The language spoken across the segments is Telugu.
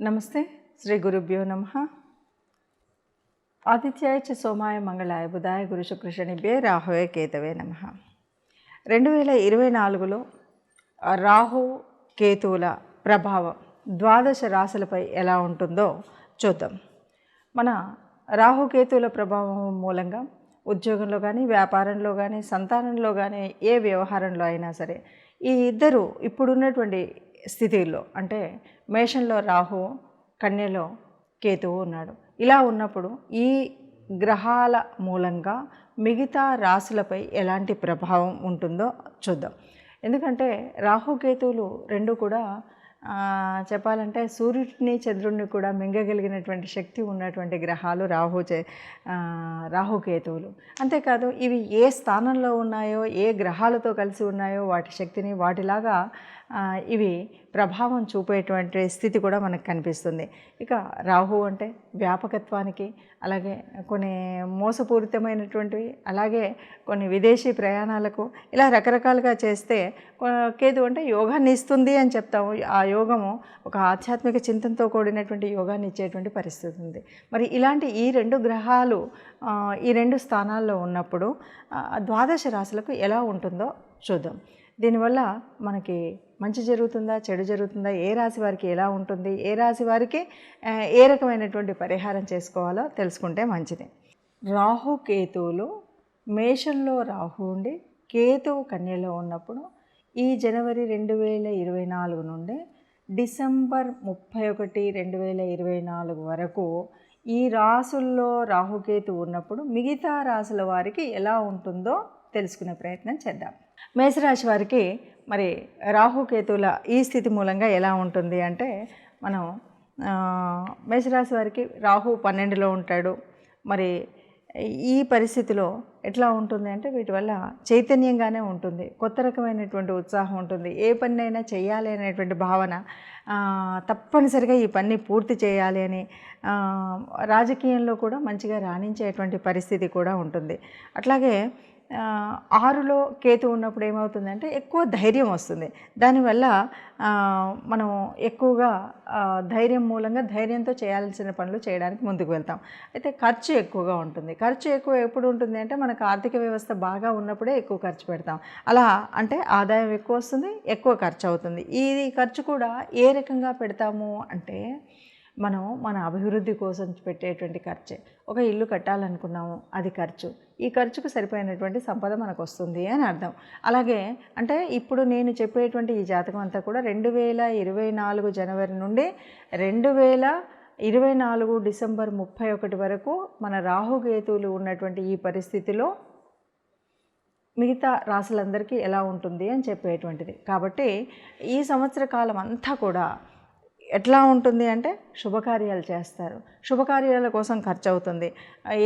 నమస్తే. శ్రీ గురుభ్యో నమః. ఆదిత్యాయ చ సోమాయ మంగళాయ బుధాయ గురు శుక్ర శనిభ్యే రాహవే కేతవే నమః. 2024లో రాహు కేతువుల ప్రభావం ద్వాదశ రాశులపై ఎలా ఉంటుందో చూద్దాం. మన రాహుకేతువుల ప్రభావం మూలంగా ఉద్యోగంలో కానీ, వ్యాపారంలో కానీ, సంతానంలో కానీ, ఏ వ్యవహారంలో అయినా సరే ఈ ఇద్దరు ఇప్పుడున్నటువంటి స్థితిలో అంటే మేషంలో రాహు, కన్యలో కేతువు ఉన్నాడు. ఇలా ఉన్నప్పుడు ఈ గ్రహాల మూలంగా మిగతా రాశులపై ఎలాంటి ప్రభావం ఉంటుందో చూద్దాం. ఎందుకంటే రాహుకేతువులు రెండు కూడా చెప్పాలంటే సూర్యుడిని చంద్రుడిని కూడా మింగగలిగినటువంటి శక్తి ఉన్నటువంటి గ్రహాలు రాహుకేతువులు. అంతేకాదు ఇవి ఏ స్థానంలో ఉన్నాయో, ఏ గ్రహాలతో కలిసి ఉన్నాయో వాటి శక్తిని వాటిలాగా ఇవి ప్రభావం చూపేటువంటి స్థితి కూడా మనకు కనిపిస్తుంది. ఇక రాహు అంటే వ్యాపకత్వానికి, అలాగే కొన్ని మోసపూరితమైనటువంటివి, అలాగే కొన్ని విదేశీ ప్రయాణాలకు ఇలా రకరకాలుగా చేస్తే, కేతు అంటే యోగాన్ని ఇస్తుంది అని చెప్తాము. ఆ యోగము ఒక ఆధ్యాత్మిక చింతనతో కూడినటువంటి యోగాన్ని ఇచ్చేటువంటి పరిస్థితి ఉంది. మరి ఇలాంటి ఈ రెండు గ్రహాలు ఈ రెండు స్థానాల్లో ఉన్నప్పుడు ద్వాదశ రాశులకు ఎలా ఉంటుందో చూద్దాం. దీనివల్ల మనకి మంచి జరుగుతుందా, చెడు జరుగుతుందా, ఏ రాశి వారికి ఎలా ఉంటుంది, ఏ రాశి వారికి ఏ రకమైనటువంటి పరిహారం చేసుకోవాలో తెలుసుకుంటే మంచిది. రాహుకేతువులు మేషంలో రాహు ఉండి కేతువు కన్యలో ఉన్నప్పుడు ఈ జనవరి 2024 నుండి డిసెంబర్ 31, 2024 వరకు ఈ రాశుల్లో రాహుకేతు ఉన్నప్పుడు మిగతా రాశుల వారికి ఎలా ఉంటుందో తెలుసుకునే ప్రయత్నం చేద్దాం. మేషరాశి వారికి మరి రాహుకేతువుల ఈ స్థితి మూలంగా ఎలా ఉంటుంది అంటే, మనం మేషరాశి వారికి రాహు 12లో ఉంటాడు. మరి ఈ పరిస్థితిలో ఎట్లా ఉంటుంది అంటే వీటి వల్ల చైతన్యంగానే ఉంటుంది, కొత్త రకమైనటువంటి ఉత్సాహం ఉంటుంది, ఏ పనినైనా చేయాలి అనేటువంటి భావన, తప్పనిసరిగా ఈ పని పూర్తి చేయాలి అని, రాజకీయంలో కూడా మంచిగా రాణించేటువంటి పరిస్థితి కూడా ఉంటుంది. అట్లాగే 6లో కేతు ఉన్నప్పుడు ఏమవుతుందంటే ఎక్కువ ధైర్యం వస్తుంది. దానివల్ల మనం ఎక్కువగా ధైర్యం మూలంగా ధైర్యంతో చేయాల్సిన పనులు చేయడానికి ముందుకు వెళ్తాం. అయితే ఖర్చు ఎక్కువగా ఉంటుంది. ఖర్చు ఎక్కువ ఎప్పుడు ఉంటుంది అంటే మనకు ఆర్థిక వ్యవస్థ బాగా ఉన్నప్పుడే ఎక్కువ ఖర్చు పెడతాం. అలా అంటే ఆదాయం ఎక్కువ వస్తుంది, ఎక్కువ ఖర్చు అవుతుంది. ఈ ఖర్చు కూడా ఏ రకంగా పెడతాము అంటే మనం మన అభివృద్ధి కోసం పెట్టేటువంటి ఖర్చే. ఒక ఇల్లు కట్టాలనుకున్నాము, అది ఖర్చు. ఈ ఖర్చుకు సరిపోయినటువంటి సంపద మనకు వస్తుంది అని అర్థం. అలాగే అంటే ఇప్పుడు నేను చెప్పేటువంటి ఈ జాతకం అంతా కూడా 2024 జనవరి నుండి 2024 డిసెంబర్ 31 వరకు మన రాహుకేతువులు ఉన్నటువంటి ఈ పరిస్థితిలో మిగతా రాశులందరికీ ఎలా ఉంటుంది అని చెప్పేటువంటిది. కాబట్టి ఈ సంవత్సర కాలం అంతా కూడా ఎట్లా ఉంటుంది అంటే శుభకార్యాలు చేస్తారు, శుభకార్యాల కోసం ఖర్చు అవుతుంది,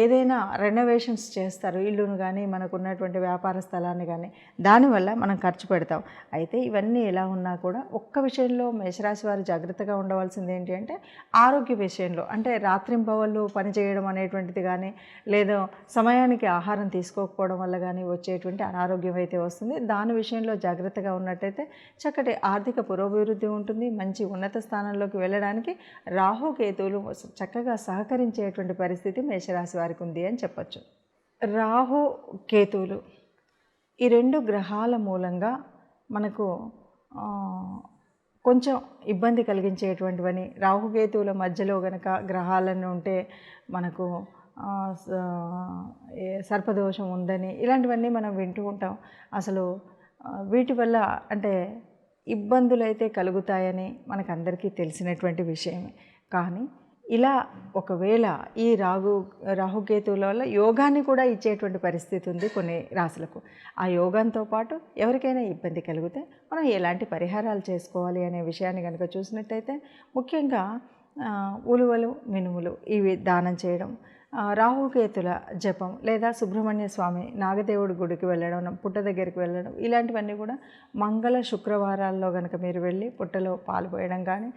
ఏదైనా రెనోవేషన్స్ చేస్తారు, ఇల్లును కానీ మనకున్నటువంటి వ్యాపార స్థలాన్ని కానీ, దానివల్ల మనం ఖర్చు పెడతాం. అయితే ఇవన్నీ ఎలా ఉన్నా కూడా ఒక్క విషయంలో మేషరాశి వారు జాగ్రత్తగా ఉండవలసింది ఏంటి అంటే ఆరోగ్య విషయంలో. అంటే రాత్రింబవళ్ళు పని చేయడం అనేటువంటిది కానీ, లేదా సమయానికి ఆహారం తీసుకోకపోవడం వల్ల కానీ వచ్చేటువంటి అనారోగ్యం అయితే వస్తుంది. దాని విషయంలో జాగ్రత్తగా ఉన్నట్టయితే చక్కటి ఆర్థిక పురోభివృద్ధి ఉంటుంది. మంచి ఉన్నత స్థానంలోకి వెళ్ళడానికి రాహుకేతువులు చక్కగా సహకరించేటువంటి పరిస్థితి మేషరాశి వారికి ఉంది అని చెప్పచ్చు. రాహు కేతువులు ఈ రెండు గ్రహాల మూలంగా మనకు కొంచెం ఇబ్బంది కలిగించేటువంటివని, రాహుకేతువుల మధ్యలో గనక గ్రహాలను ఉంటే మనకు సర్పదోషం ఉందని ఇలాంటివన్నీ మనం వింటూ ఉంటాం. అసలు వీటి వల్ల అంటే ఇబ్బందులు అయితే కలుగుతాయని మనకందరికీ తెలిసినటువంటి విషయమే. కానీ ఇలా ఒకవేళ ఈ రాహుకేతువుల వల్ల యోగాన్ని కూడా ఇచ్చేటువంటి పరిస్థితి ఉంది కొన్ని రాశులకు. ఆ యోగంతో పాటు ఎవరికైనా ఇబ్బంది కలిగితే మనం ఎలాంటి పరిహారాలు చేసుకోవాలి అనే విషయాన్ని కనుక చూసినట్టయితే ముఖ్యంగా ఉలువలు, మినుములు ఇవి దానం చేయడం, రాహుకేతుల జపం లేదా సుబ్రహ్మణ్య స్వామి నాగదేవుడి గుడికి వెళ్ళడం, పుట్ట దగ్గరికి వెళ్ళడం, ఇలాంటివన్నీ కూడా మంగళ శుక్రవారాల్లో కనుక మీరు వెళ్ళి పుట్టలో పాలు పోయడం కానీ,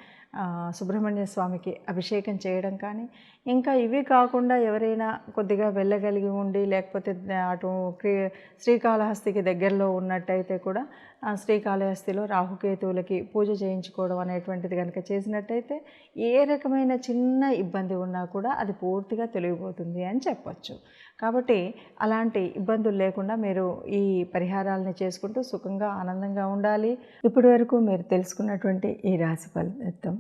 సుబ్రహ్మణ్య స్వామికి అభిషేకం చేయడం కానీ, ఇంకా ఇవి కాకుండా ఎవరైనా కొద్దిగా వెళ్ళగలిగి ఉండి లేకపోతే అటు శ్రీకాళహస్తికి దగ్గరలో ఉన్నట్టయితే కూడా శ్రీకాళహస్తిలో రాహుకేతువులకి పూజ చేయించుకోవడం అనేటువంటిది కనుక చేసినట్టయితే ఏ రకమైన చిన్న ఇబ్బంది ఉన్నా కూడా అది పూర్తిగా తొలగిపోతుంది అని చెప్పొచ్చు. కాబట్టి అలాంటి ఇబ్బందులు లేకుండా మీరు ఈ పరిహారాలను చేసుకుంటూ సుఖంగా ఆనందంగా ఉండాలి. ఇప్పటి వరకు మీరు తెలుసుకున్నటువంటి ఈ రాశి ఫలితం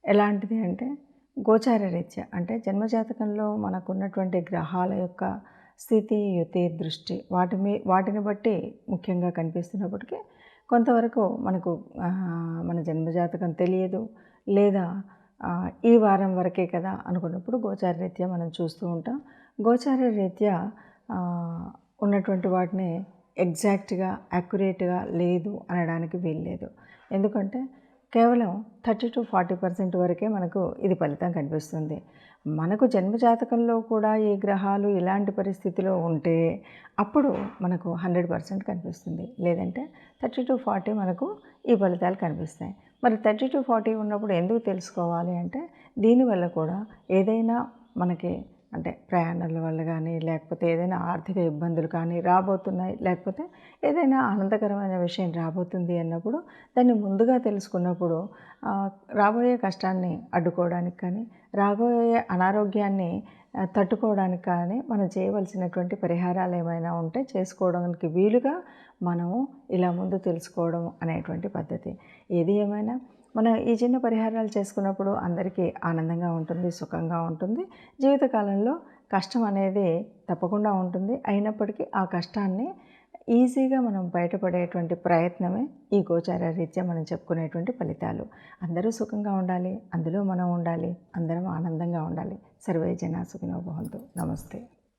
ఎలాంటిది అంటే గోచార రీత్యా, అంటే జన్మజాతకంలో మనకున్నటువంటి గ్రహాల యొక్క స్థితి, యుతి, దృష్టి వాటిని బట్టి ముఖ్యంగా కనిపిస్తున్నప్పటికీ కొంతవరకు మనకు మన జన్మజాతకం తెలియదు, లేదా ఈ వారం వరకే కదా అనుకున్నప్పుడు గోచార రీత్యా మనం చూస్తూ ఉంటాం. గోచార రీత్యా ఉన్నటువంటి వాటిని ఎగ్జాక్ట్గా యాక్యురేట్గా లేదు అనడానికి వీల్లేదు. ఎందుకంటే కేవలం 30-40% వరకే మనకు ఇది ఫలితం కనిపిస్తుంది. మనకు జన్మజాతకంలో కూడా ఈ గ్రహాలు ఇలాంటి పరిస్థితిలో ఉంటే అప్పుడు మనకు 100% కనిపిస్తుంది. లేదంటే 30-40 మనకు ఈ ఫలితాలు కనిపిస్తాయి. మరి 30-40 ఉన్నప్పుడు ఎందుకు తెలుసుకోవాలి అంటే దీనివల్ల కూడా ఏదైనా మనకి అంటే ప్రయాణాల వల్ల కానీ, లేకపోతే ఏదైనా ఆర్థిక ఇబ్బందులు కానీ రాబోతున్నాయి, లేకపోతే ఏదైనా ఆనందకరమైన విషయం రాబోతుంది అన్నప్పుడు దాన్ని ముందుగా తెలుసుకున్నప్పుడు రాబోయే కష్టాన్ని అడ్డుకోవడానికి కానీ, రాబోయే అనారోగ్యాన్ని తట్టుకోవడానికి కానీ మనం చేయవలసినటువంటి పరిహారాలు ఏమైనా ఉంటే చేసుకోవడానికి వీలుగా మనము ఇలా ముందు తెలుసుకోవడం అనేటువంటి పద్ధతి. ఏది ఏమైనా మనం ఈ చిన్న పరిహారాలు చేసుకున్నప్పుడు అందరికీ ఆనందంగా ఉంటుంది, సుఖంగా ఉంటుంది. జీవితకాలంలో కష్టం అనేది తప్పకుండా ఉంటుంది. అయినప్పటికీ ఆ కష్టాన్ని ఈజీగా మనం బయటపడేటువంటి ప్రయత్నమే ఈ గోచార రీత్యా మనం చెప్పుకునేటువంటి ఫలితాలు. అందరూ సుఖంగా ఉండాలి, అందులో మనం ఉండాలి, అందరం ఆనందంగా ఉండాలి. సర్వే జనా సుఖినో భవంతు. నమస్తే.